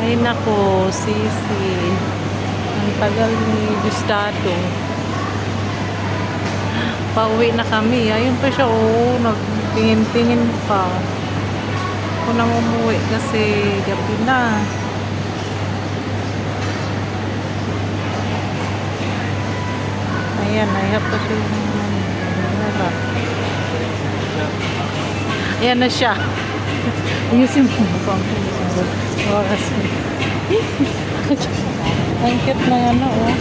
Ay nako, sisi. Ang tagal ni Gustado. Pauwi na kami. Ayun pa siya, oh. Nagtingin-tingin pa. Ako nang umuwi kasi gabi na. Ayan, ayap pa siya yung camera. Ayan na siya. Ayusin mo pa ang oras mo. Ang cute na ano, oh.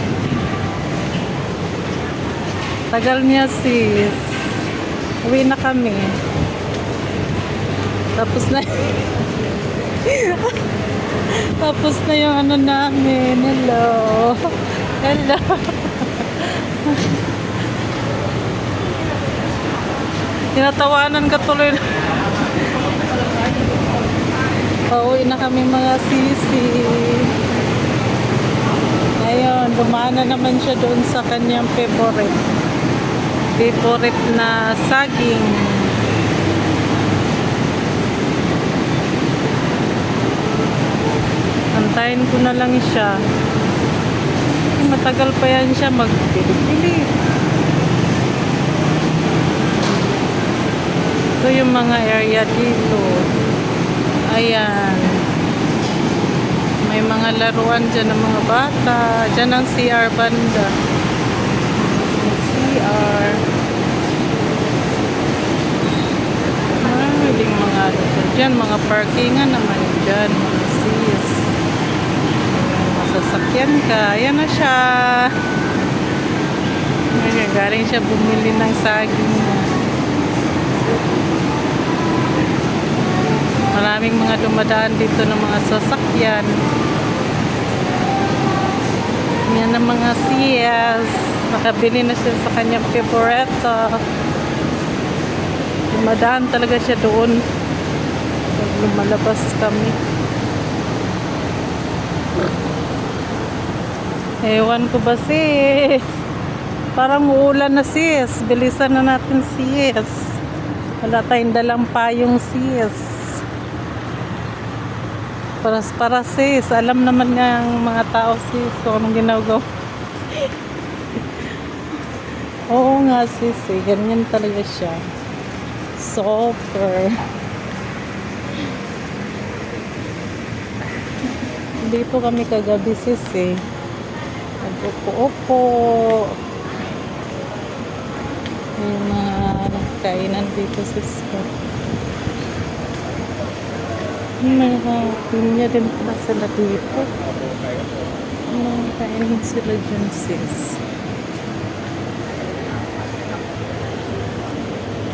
Tagal niya, sis. Uwi na kami. Tapos na tapos na yung ano namin. Hello. Hello. Tinatawanan ka tuloy. Pauwi na kami mga sisi. Ayun, dumaan na naman siya doon sa kanyang favorite na saging. Antayin ko na lang siya. Matagal pa yan siya magpili-pili. Ito yung mga area dito. Ayan. May mga laruan dyan ng mga bata. Dyan ang CR banda. CR. Maraming mga ano dyan. Mga parkingan naman dyan. Mga sis. Masasakyan ka. Ayan na siya. Galing siya bumili ng saging. Maraming mga dumadaan dito ng mga sasakyan. Yan ang mga siyas. Nakabili na siya sa kanyang favorito. Dumadaan talaga siya doon. Pag lumalabas kami. Ewan ko ba, sis? Parang uulan na, sis. Bilisan na natin, sis. Wala tayong dalang payong, sis. Para sis. Alam naman nga ang mga tao, sis, kung anong ginagawa. Oo nga, sis. Eh. Ganyan talaga siya. Super. Dito kami kagabi, sis, eh. Nag-upo-upo. Yung mga kainan dito, sis. Mga pinya din pala sila dito. Mga kainan sila dyan, sis.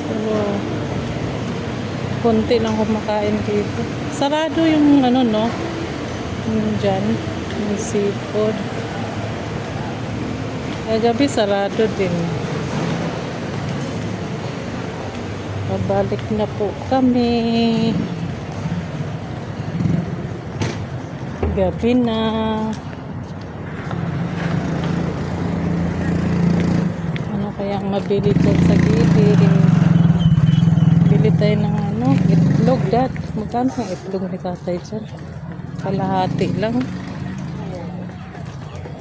So, konti lang kumakain dito. Sarado yung ano, no? Yung dyan. Yung seafood. Kagabi sarado din. Pabalik na po kami. Gabi na. Ano kayang mabili dyan sa gilid? Bili tayo ng ano, itlog, dad. Magkano ang itlog ni tatay dyan? Kalahati lang.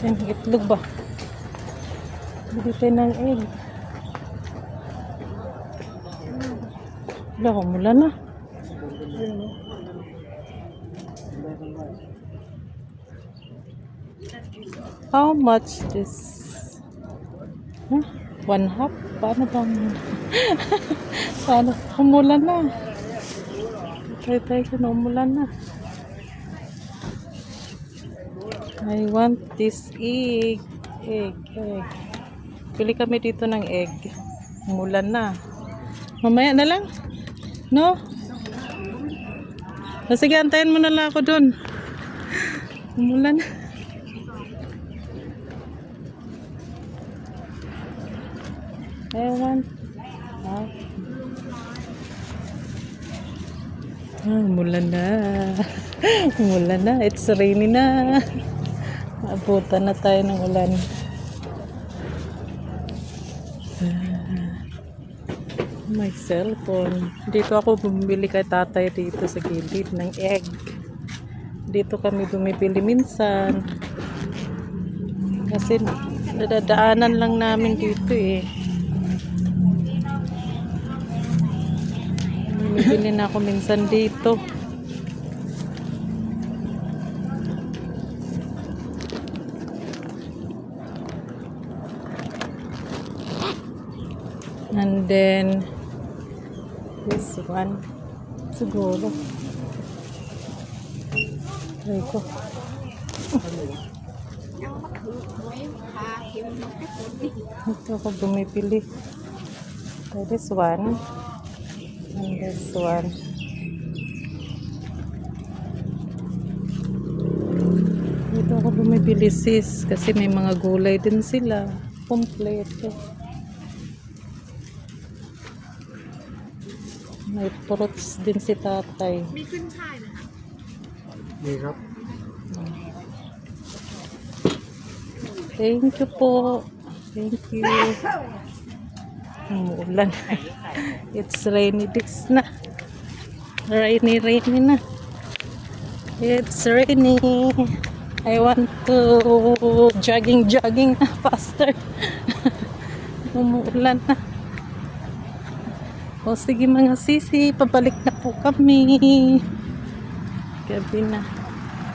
Yung itlog ba? Bili tayo ng egg. Wala, mula na. How much this? Huh? 1/2? Paano bang? Paano? Umulan na. Try ko na umulan na. I want this egg. Egg. Pili kami dito ng egg. Umulan na. Mamaya na lang. No? Sige, antayin mo na lang ako dun. Umulan na. Ewan. Umulan na. Umulan na. It's rainy na. Abutan na tayo ng ulan. My cellphone. Dito ako bumili kay tatay dito sa gilid ng egg. Dito kami bumibili minsan. Kasi nadadaanan lang namin dito eh. Bumibili na ako minsan dito. And then this one siguro try ko. Ito ako bumipili. So this one and this one. Dito ako bumipili sis kasi may mga gulay din sila. Kompleto. May fruits din si tatay. มีขึ้นช่ายไหมคะ นี่ครับ Thank you po. Thank you. Umuulan. It's rainy days na. Rainy na. It's rainy. I want to jogging na faster. Umuulan na. O sige mga sisi, pabalik na po kami. Gabi na.